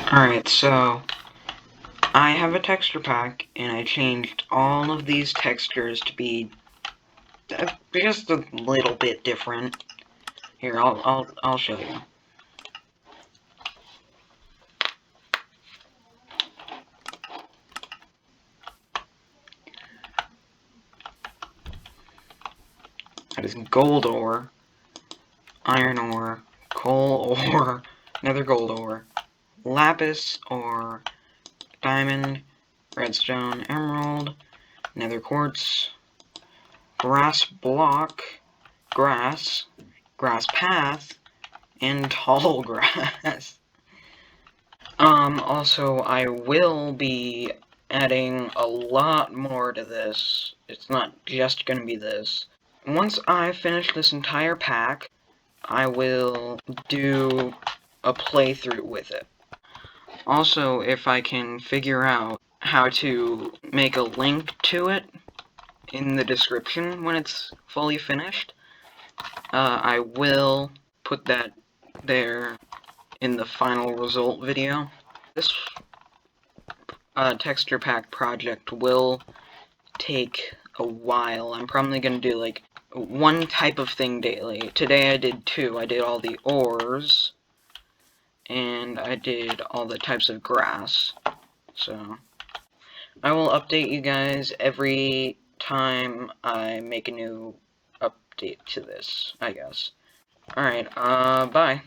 Alright, so I have a texture pack, and I changed all of these textures to be just a little bit different. Here, I'll show you. That is gold ore, iron ore, coal ore, nether gold ore, lapis ore, diamond, redstone, emerald, nether quartz, grass block, grass path, and tall grass. Also, I will be adding a lot more to this. It's not just gonna be this. Once I finish this entire pack, I will do a playthrough with it. Also, if I can figure out how to make a link to it in the description when it's fully finished, I will put that there in the final result video. This texture pack project will take a while. I'm probably gonna do like one type of thing daily. Today I did two. I did all the ores, and I did all the types of grass. So I will update you guys every time I make a new update to this, I guess. Alright, bye.